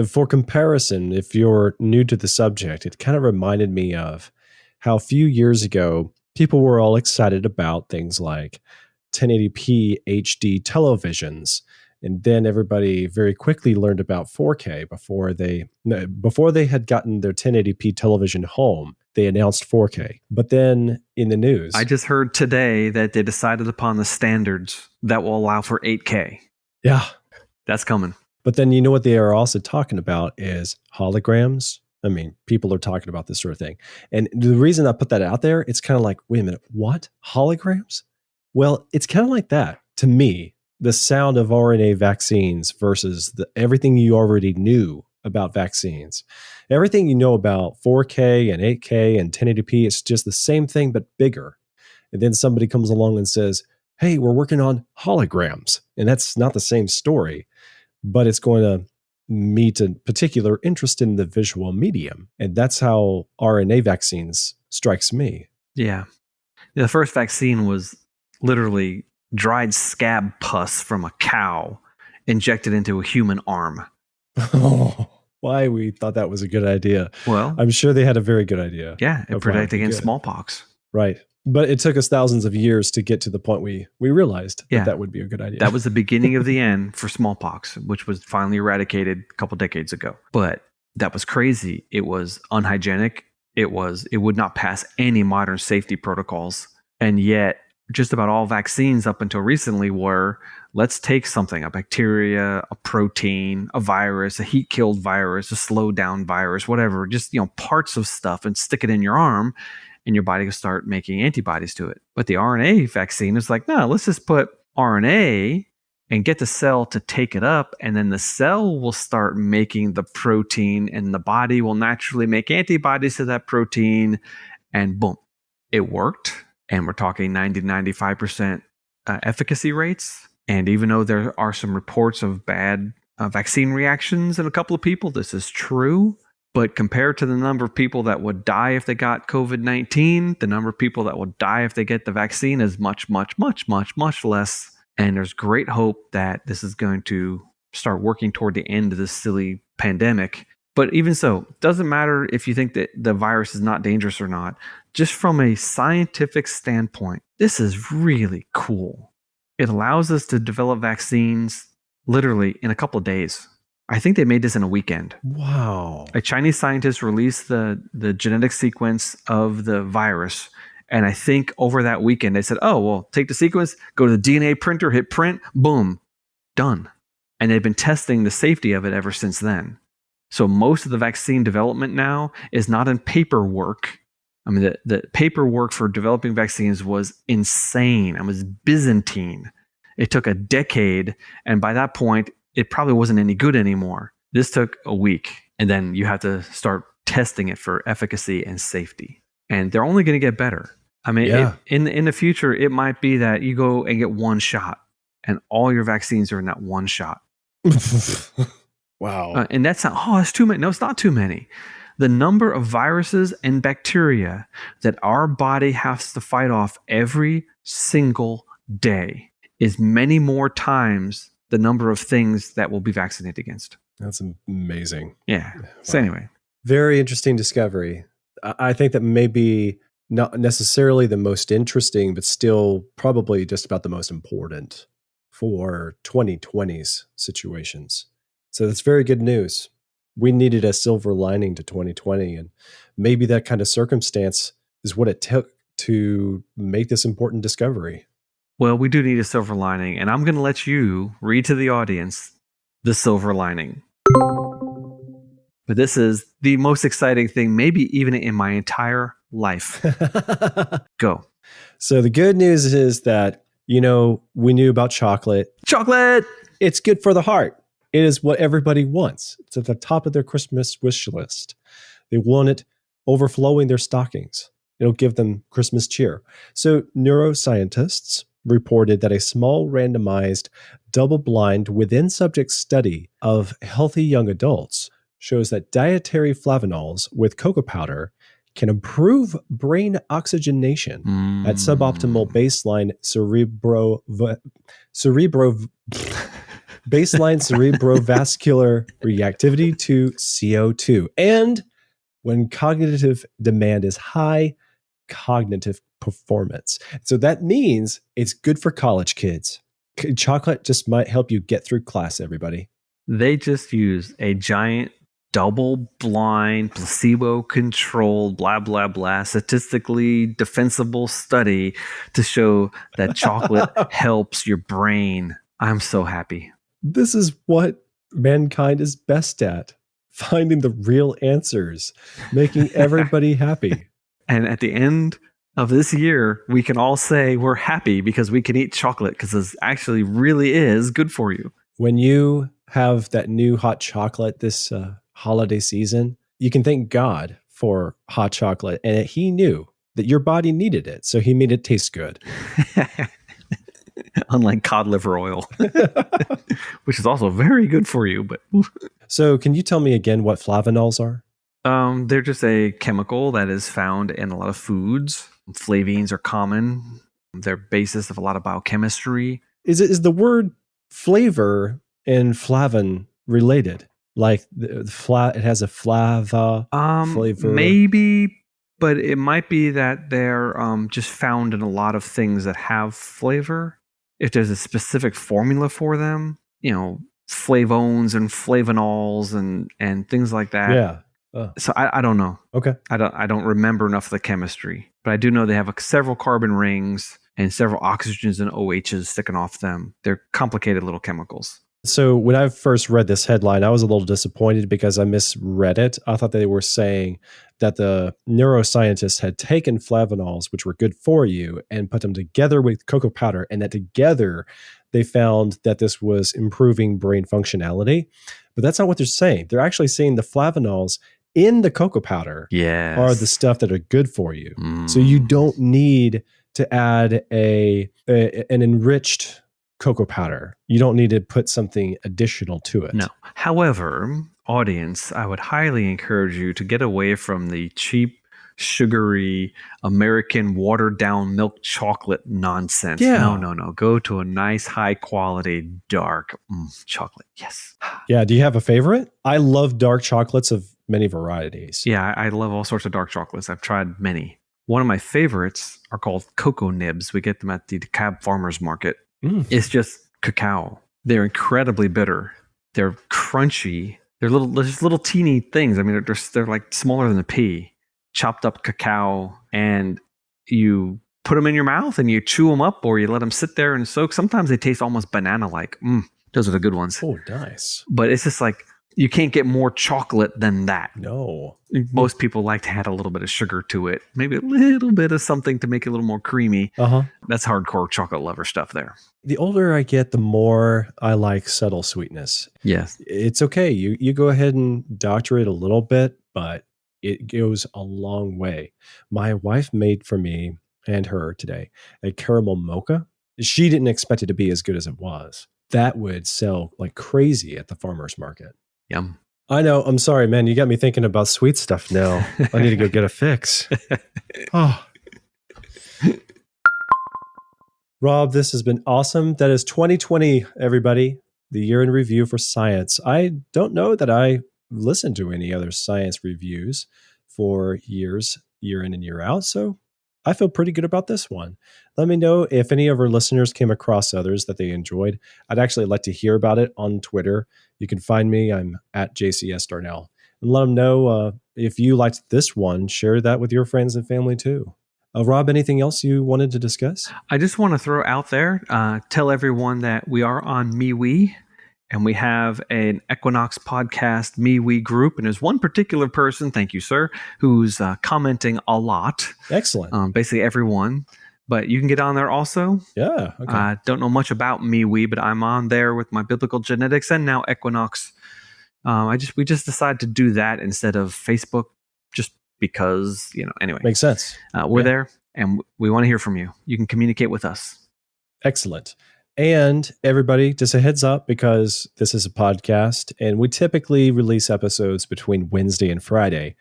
For comparison, if you're new to the subject, it kind of reminded me of how a few years ago, people were all excited about things like 1080p HD televisions. And then everybody very quickly learned about 4K before they had gotten their 1080p television home. They announced 4K. But then in the news... I just heard today that they decided upon the standards that will allow for 8K. Yeah. That's coming. But then you know what they are also talking about is holograms. People are talking about this sort of thing. And the reason I put that out there, it's kind of like, wait a minute, what? Holograms? Well, it's kind of like that. To me, the sound of RNA vaccines versus everything you already knew about vaccines. Everything you know about 4K and 8K and 1080p, it's just the same thing, but bigger. And then somebody comes along and says, hey, we're working on holograms. And that's not the same story, but it's going to meet a particular interest in the visual medium. And that's how RNA vaccines strikes me. Yeah. The first vaccine was literally dried scab pus from a cow injected into a human arm. Oh, why we thought that was a good idea. Well, I'm sure they had a very good idea. Yeah, it protected against smallpox. Right. But it took us thousands of years to get to the point we realized that would be a good idea. That was the beginning of the end for smallpox, which was finally eradicated a couple decades ago. But that was crazy. It was unhygienic. It would not pass any modern safety protocols. And yet, just about all vaccines up until recently were, let's take something, a bacteria, a protein, a virus, a heat-killed virus, a slowed-down virus, whatever, just parts of stuff, and stick it in your arm, and your body will start making antibodies to it. But the RNA vaccine is like, no, let's just put RNA and get the cell to take it up, and then the cell will start making the protein, and the body will naturally make antibodies to that protein, and boom, it worked. And we're talking 90-95% efficacy rates. And even though there are some reports of bad vaccine reactions in a couple of people, this is true. But compared to the number of people that would die if they got COVID-19, the number of people that will die if they get the vaccine is much, much, much, much, much less. And there's great hope that this is going to start working toward the end of this silly pandemic. But even so, it doesn't matter if you think that the virus is not dangerous or not. Just from a scientific standpoint, this is really cool. It allows us to develop vaccines literally in a couple of days. I think they made this in a weekend. Wow. A Chinese scientist released the genetic sequence of the virus. And I think over that weekend, they said, oh, well, take the sequence, go to the DNA printer, hit print, boom, done. And they've been testing the safety of it ever since then. So most of the vaccine development now is not in paperwork. I mean, the paperwork for developing vaccines was insane. It was Byzantine. It took a decade. And by that point, it probably wasn't any good anymore. This took a week. And then you have to start testing it for efficacy and safety. And they're only going to get better. I mean, in the future, it might be that you go and get one shot and all your vaccines are in that one shot. Wow. And that's not, it's too many. No, it's not too many. The number of viruses and bacteria that our body has to fight off every single day is many more times the number of things that will be vaccinated against. That's amazing. Yeah. Wow. So anyway. Very interesting discovery. I think that may be not necessarily the most interesting, but still probably just about the most important for 2020's situations. So that's very good news. We needed a silver lining to 2020, and maybe that kind of circumstance is what it took to make this important discovery. Well, we do need a silver lining, and I'm going to let you read to the audience the silver lining. But this is the most exciting thing, maybe even in my entire life. Go. So the good news is that, we knew about chocolate. Chocolate! It's good for the heart. It is what everybody wants. It's at the top of their Christmas wish list. They want it overflowing their stockings. It'll give them Christmas cheer. So neuroscientists reported that a small randomized double-blind within-subject study of healthy young adults shows that dietary flavonols with cocoa powder can improve brain oxygenation at suboptimal baseline cerebrovascular reactivity to CO2. And when cognitive demand is high, cognitive performance. So that means it's good for college kids. Chocolate just might help you get through class, everybody. They just used a giant double-blind, placebo-controlled, blah, blah, blah, statistically defensible study to show that chocolate helps your brain. I'm so happy. This is what mankind is best at. Finding the real answers, making everybody happy. And at the end of this year, we can all say we're happy because we can eat chocolate because this actually really is good for you. When you have that new hot chocolate this holiday season, you can thank God for hot chocolate. And he knew that your body needed it, so he made it taste good. Unlike cod liver oil, which is also very good for you. But so, can you tell me again what flavanols are? They're just a chemical that is found in a lot of foods. Flavines are common. They're basis of a lot of biochemistry. Is the word flavor and flavin related? Like it has a flava flavor? Maybe, but it might be that they're just found in a lot of things that have flavor. If there's a specific formula for them, flavones and flavanols and things like that. Yeah. So I don't know. Okay. I don't remember enough of the chemistry, but I do know they have several carbon rings and several oxygens and OHs sticking off them. They're complicated little chemicals. So when I first read this headline, I was a little disappointed because I misread it. I thought they were saying that the neuroscientists had taken flavanols, which were good for you, and put them together with cocoa powder, and that together they found that this was improving brain functionality. But that's not what they're saying. They're actually saying the flavanols in the cocoa powder are the stuff that are good for you. So you don't need to add an enriched cocoa powder. You don't need to put something additional to it. No. However, audience, I would highly encourage you to get away from the cheap, sugary, American watered down milk chocolate nonsense. Yeah. No. Go to a nice, high quality, dark chocolate. Yes. Yeah. Do you have a favorite? I love dark chocolates of many varieties. Yeah, I love all sorts of dark chocolates. I've tried many. One of my favorites are called cocoa nibs. We get them at the DeKalb Farmers Market. It's just cacao. They're incredibly bitter. They're crunchy. They're just little teeny things. I mean, they're like smaller than a pea. Chopped up cacao, and you put them in your mouth and you chew them up, or you let them sit there and soak. Sometimes they taste almost banana-like. Those are the good ones. Oh, nice. But it's just like, you can't get more chocolate than that. No. Most people like to add a little bit of sugar to it. Maybe a little bit of something to make it a little more creamy. That's hardcore chocolate lover stuff there. The older I get, the more I like subtle sweetness. Yes. It's okay. You go ahead and doctor it a little bit, but it goes a long way. My wife made for me and her today a caramel mocha. She didn't expect it to be as good as it was. That would sell like crazy at the farmer's market. Yum. I know. I'm sorry, man. You got me thinking about sweet stuff now. I need to go get a fix. Oh. Rob, this has been awesome. That is 2020, everybody. The year in review for science. I don't know that I listened to any other science reviews for years, year in and year out. So I feel pretty good about this one. Let me know if any of our listeners came across others that they enjoyed. I'd actually like to hear about it on Twitter. You can find me. I'm at JCS Darnell. And let them know if you liked this one, share that with your friends and family too. Rob, anything else you wanted to discuss? I just want to throw out there, tell everyone that we are on MeWe. And we have an Equinox podcast MeWe group. And there's one particular person, thank you, sir, who's commenting a lot. Excellent. Basically everyone. But you can get on there also. Yeah. Okay. I don't know much about MeWe, but I'm on there with my biblical genetics and now Equinox. We just decided to do that instead of Facebook, just because, anyway. Makes sense. We're there, and we want to hear from you. You can communicate with us. Excellent. And everybody, just a heads up, because this is a podcast and we typically release episodes between Wednesday and Friday.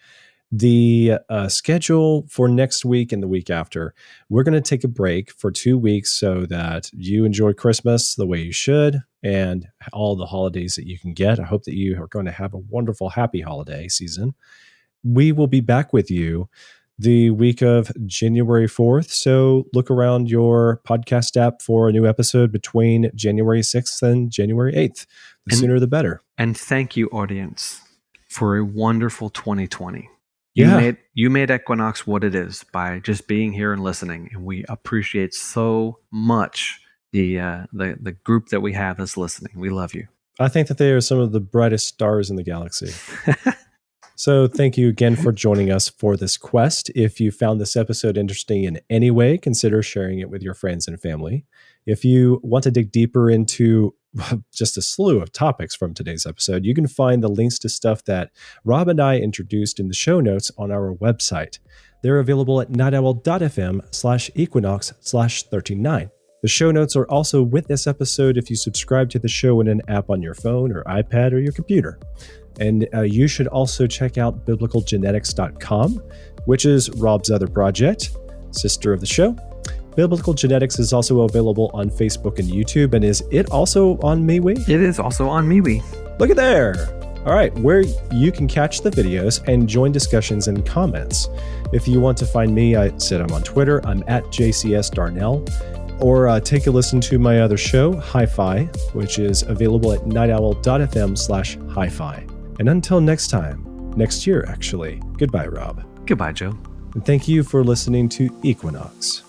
The schedule for next week and the week after, we're going to take a break for 2 weeks so that you enjoy Christmas the way you should and all the holidays that you can get. I hope that you are going to have a wonderful, happy holiday season. We will be back with you the week of January 4th. So look around your podcast app for a new episode between January 6th and January 8th. The sooner the better. And thank you, audience, for a wonderful 2020. You made Equinox what it is by just being here and listening. And we appreciate so much the group that we have that's listening. We love you. I think that they are some of the brightest stars in the galaxy. So thank you again for joining us for this quest. If you found this episode interesting in any way, consider sharing it with your friends and family. If you want to dig deeper into just a slew of topics from today's episode, you can find the links to stuff that Rob and I introduced in the show notes on our website. They're available at nightowl.fm/equinox/39. The show notes are also with this episode if you subscribe to the show in an app on your phone or iPad or your computer. And you should also check out biblicalgenetics.com, which is Rob's other project, sister of the show. Biblical Genetics is also available on Facebook and YouTube, and is it also on MeWe? It is also on MeWe. Look at there! All right, where you can catch the videos and join discussions and comments. If you want to find me, I said I'm on Twitter. I'm at JCS Darnell. Or take a listen to my other show, Hi-Fi, which is available at nightowl.fm/hi-fi. And until next time, next year actually, goodbye, Rob. Goodbye, Joe. And thank you for listening to Equinox.